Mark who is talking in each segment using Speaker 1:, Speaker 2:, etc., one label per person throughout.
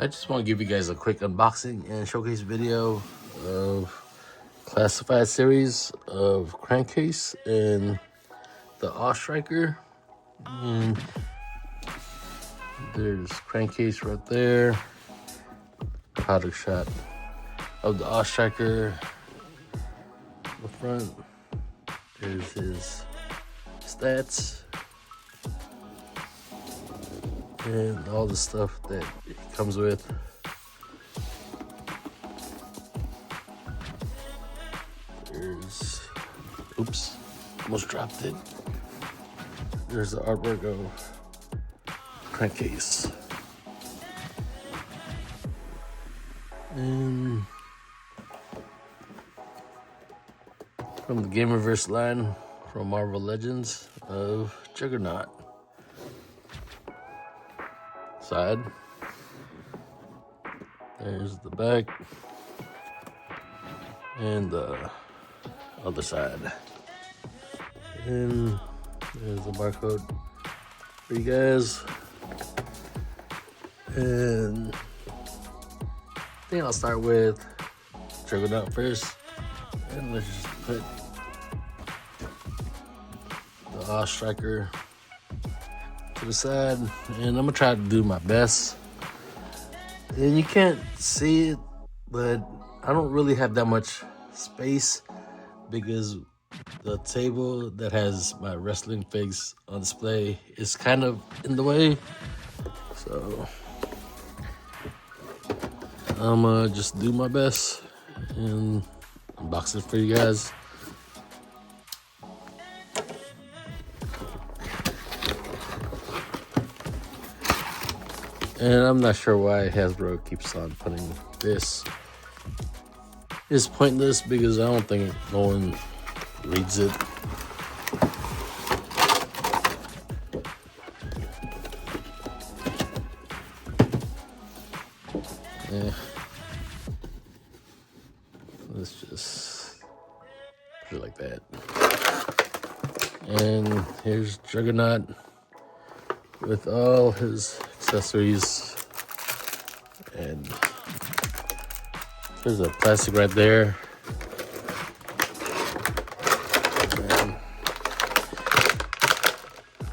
Speaker 1: I just want to give you guys a quick unboxing and showcase video of classified series of Crankcase and the A.W.E Striker. And there's Crankcase right there. Product shot of the A.W.E Striker. The front. There's his stats and all the stuff that it comes with. There's, oops, almost dropped it. There's the artwork of Crankcase. And from the Gamerverse line from Marvel Legends of Juggernaut. Side. There's the back. And the other side. And there's the barcode for you guys. And I think I'll start with Juggernaut first. And let's just put the A.W.E Striker to the side. And I'm gonna try to do my best. And you can't see it, but I don't really have that much space because the table that has my wrestling figs on display is kind of in the way. So I'm gonna just do my best and unbox it for you guys. And I'm not sure why Hasbro keeps on putting this. It's pointless because I don't think no one reads it. Yeah. Let's just put it like that. And here's Juggernaut with all his accessories. And there's a plastic right there. And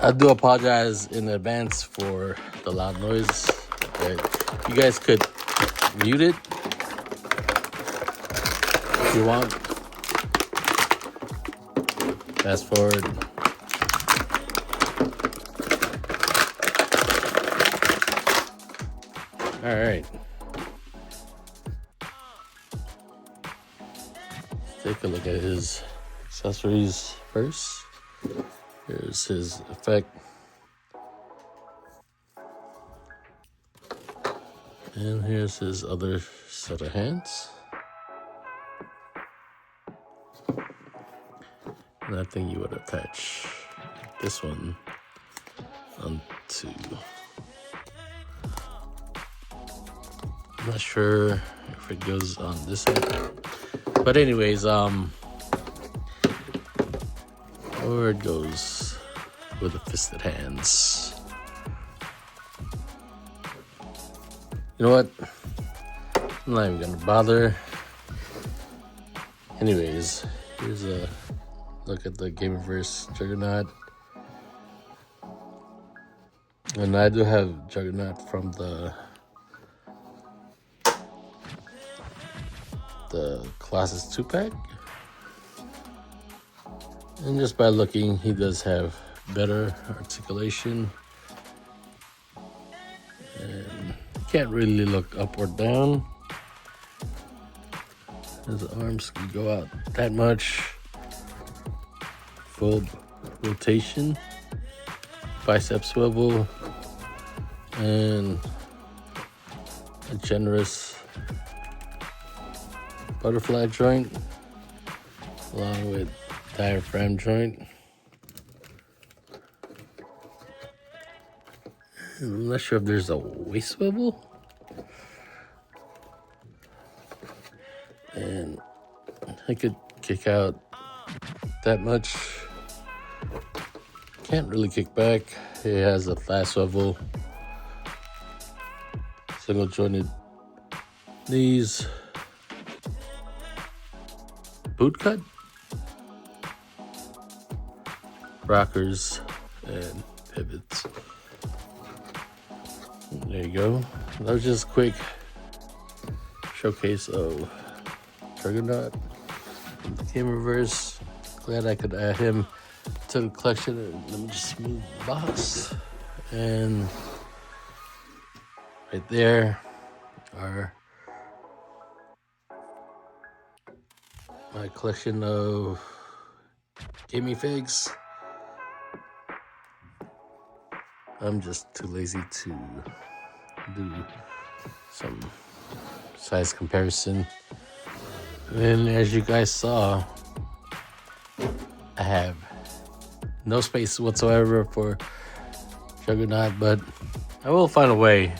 Speaker 1: I do apologize in advance for the loud noise, but you guys could mute it if you want. Fast forward. All right. Take a look at his accessories first. Here's his effect. And here's his other set of hands. And I think you would attach this one onto. I'm not sure if it goes on this side. But anyways, or it goes with the fisted hands. You know what? I'm not even gonna bother. Anyways, here's a look at the Gamerverse Juggernaut. And I do have Juggernaut from the Colossus 2-pack. And just by looking, he does have better articulation. And can't really look up or down. His arms can go out that much. Full rotation. Bicep swivel. And a generous butterfly joint along with diaphragm joint. I'm not sure if there's a waist swivel. And I could kick out that much. Can't really kick back. It has a thigh swivel. single jointed knees, boot cut, rockers, and pivots. There you go. That was just a quick showcase of Juggernaut. Came reverse. Glad I could add him to the collection. Let me just move the box. And right there are my collection of gaming figs. I'm just too lazy to do some size comparison. And as you guys saw, I have no space whatsoever for Juggernaut, but I will find a way.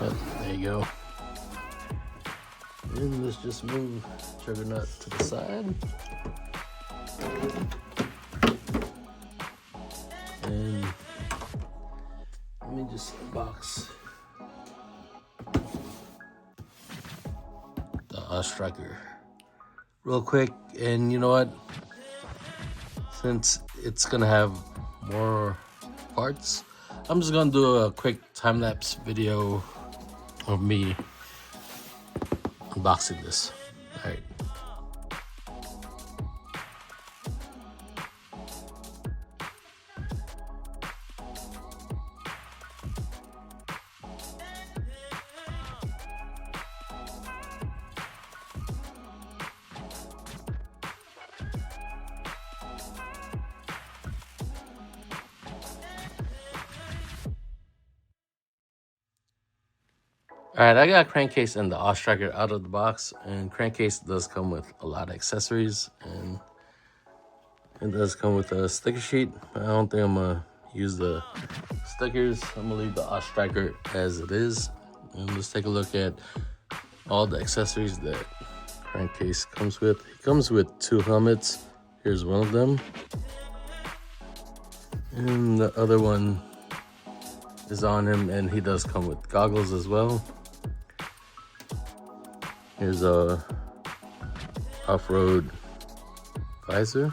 Speaker 1: But there you go. And let's just move Juggernaut to the side. And let me just unbox the Striker real quick. And you know what? Since it's gonna have more parts, I'm just gonna do a quick time-lapse video of me unboxing this. All right. Alright, I got Crankcase and the Striker out of the box, and Crankcase does come with a lot of accessories, and it does come with a sticker sheet. I don't think I'm gonna use the stickers. I'm gonna leave the Striker as it is, and let's take a look at all the accessories that Crankcase comes with. He comes with 2 helmets. Here's one of them, and the other one is on him, and he does come with goggles as well. Here's a off-road visor.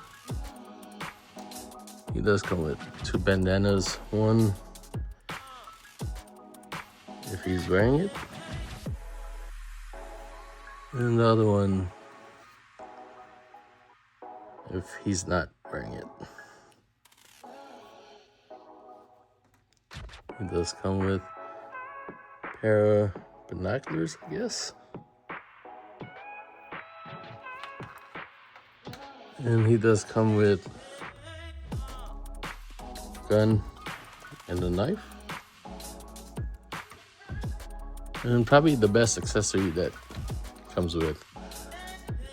Speaker 1: He does come with 2 bandanas. One if he's wearing it, and the other one if he's not wearing it. He does come with a pair of binoculars, I guess. And he does come with a gun and a knife. And probably the best accessory that comes with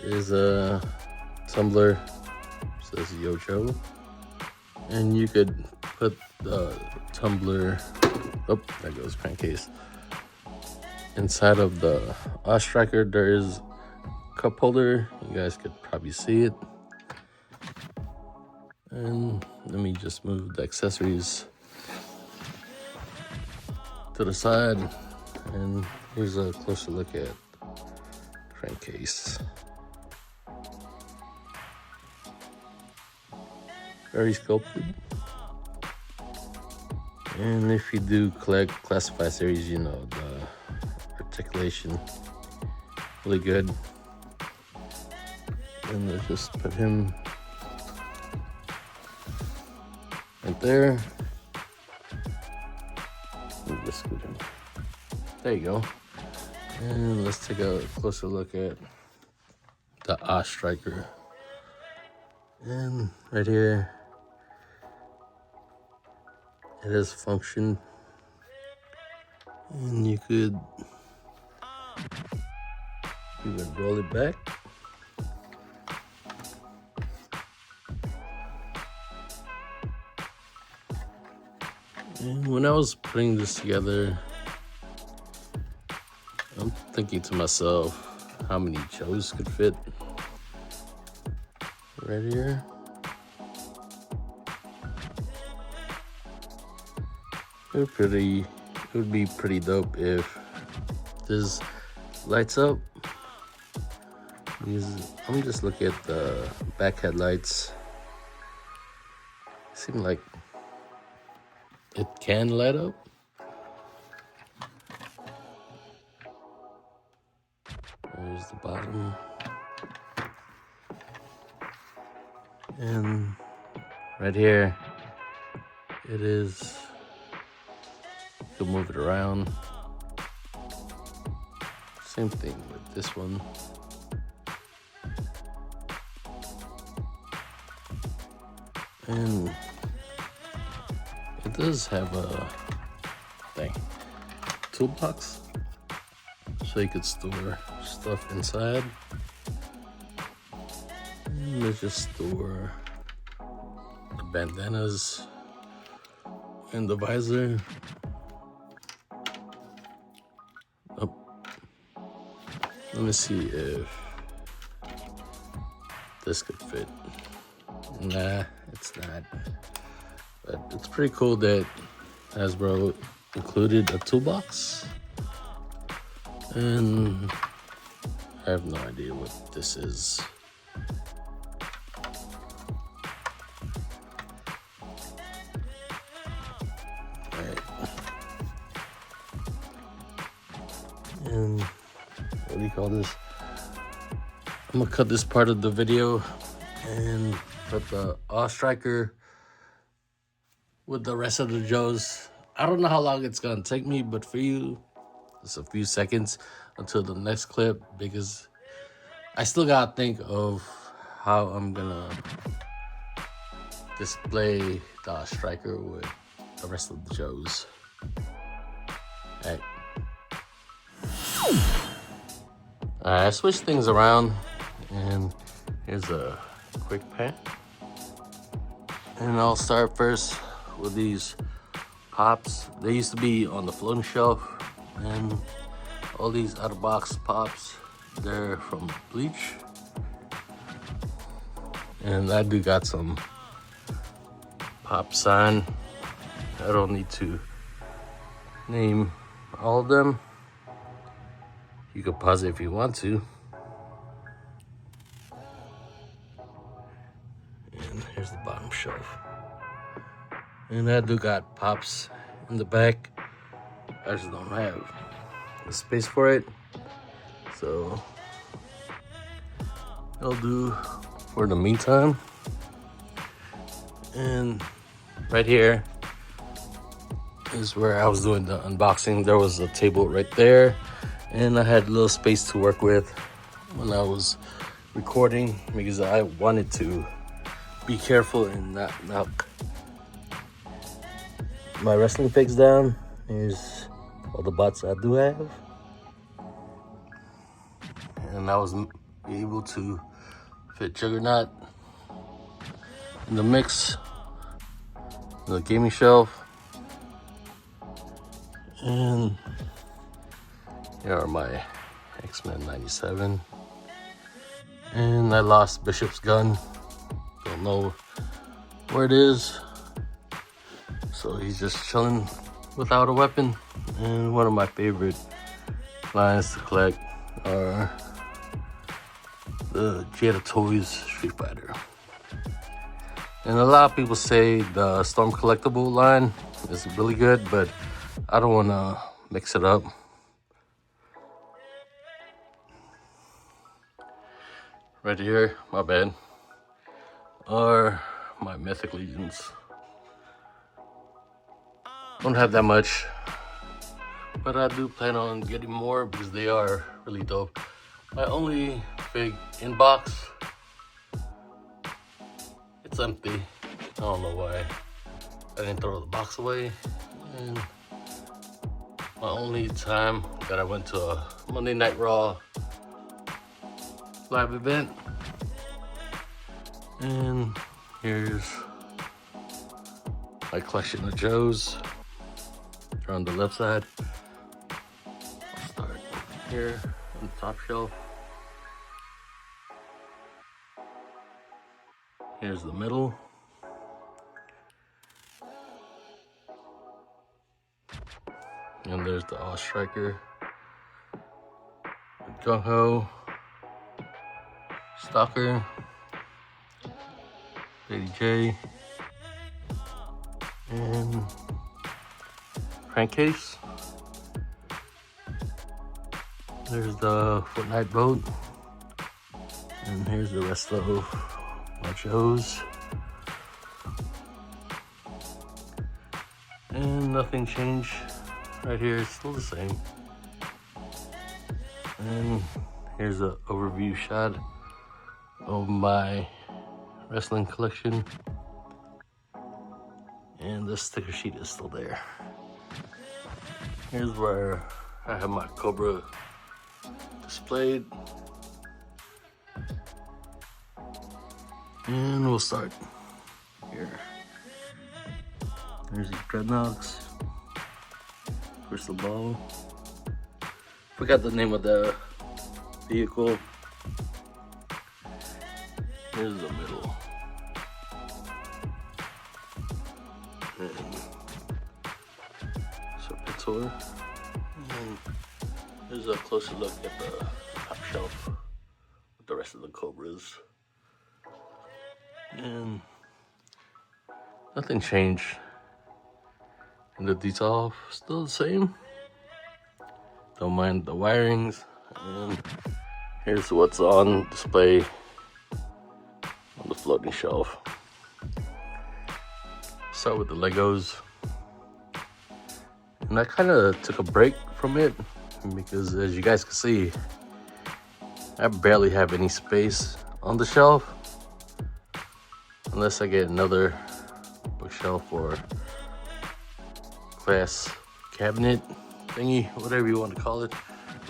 Speaker 1: is a tumbler. It says Yo Joe. And you could put the tumbler, oh, there goes Crankcase. Inside of the Striker, there is a cup holder. You guys could probably see it. And let me just move the accessories to the side. And here's a closer look at Crankcase. Very sculpted. And if you do collect classified series, you know, the articulation really good. And let's just put him right there. Just scoot him. There you go. And let's take a closer look at the Striker. And right here, it has function, and you could even roll it back. And when I was putting this together, I'm thinking to myself, how many Joes could fit right here? They're pretty it would be pretty dope if this lights up. I'm just looking at the back headlights. Seem like it can light up. There's the bottom. And right here, it is. You can move it around. Same thing with this one. And it does have a toolbox, so you could store stuff inside. And let's just store the bandanas and the visor. Oh, let me see if this could fit. Nah, it's not. But it's pretty cool that Hasbro included a toolbox. And I have no idea what this is. Alright. And what do you call this? I'm gonna cut this part of the video and put the A.W.E striker with the rest of the Joes. I don't know how long it's gonna take me, but for you, it's a few seconds until the next clip, because I still gotta think of how I'm gonna display the A.W.E striker with the rest of the Joes. Alright. I switched things around, and here's a quick pan. And I'll start first with these pops. They used to be on the floating shelf, and all these out of box pops, they're from Bleach. And I do got some pop sign. I don't need to name all of them. You can pause it if you want to. And here's the bottom shelf. And I do got pops in the back. I just don't have the space for it. So I'll do for the meantime. And right here is where I was doing the unboxing. There was a table right there, and I had a little space to work with when I was recording, because I wanted to be careful and not knock my wrestling pigs down. Here's all the bots I do have, and I was able to fit Juggernaut in the mix, the gaming shelf. And here are my X-Men 97. And I lost Bishop's gun. Don't know where it is. So he's just chilling without a weapon. And one of my favorite lines to collect are the Jada Toys Street Fighter. And a lot of people say the Storm Collectible line is really good, but I don't want to mix it up. Right here, my bad, are my Mythic Legions. Don't have that much, but I do plan on getting more because they are really dope. My only big inbox, it's empty. I don't know why I didn't throw the box away. And my only time that I went to a Monday Night Raw live event. And here's my collection of Joes. They're on the left side. I'll start here on the top shelf. Here's the middle. And there's the All Striker, Gung Ho, Stalker, Lady J, and Crankcase. There's the Fortnite boat, and here's the rest of my shows. And nothing changed. Right here, it's still the same. And here's an overview shot of my wrestling collection. And the sticker sheet is still there. Here's where I have my Cobra displayed. And we'll start here. There's the Dreadnoughts. Crystal Ball. Forgot the name of the vehicle. Here's the middle. And Serpentor. And here's a closer look at the top shelf with the rest of the Cobras. And nothing changed. And the detail still the same. Don't mind the wirings. And here's what's on display on the floating shelf. Start with the Legos. And I kind of took a break from it because, as you guys can see, I barely have any space on the shelf unless I get another bookshelf or glass cabinet thingy, whatever you want to call it.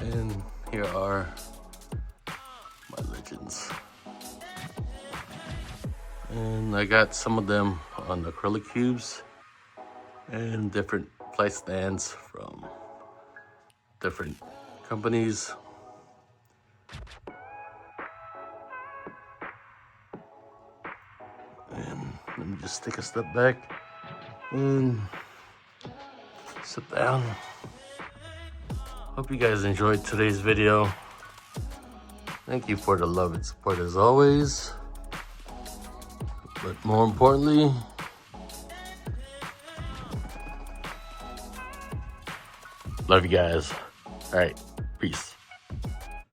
Speaker 1: And here are my Legends. And I got some of them on acrylic cubes and different plate stands from different companies. And let me just take a step back and sit down. Hope you guys enjoyed today's video. Thank you for the love and support as always. But more importantly, love you guys. All right, peace.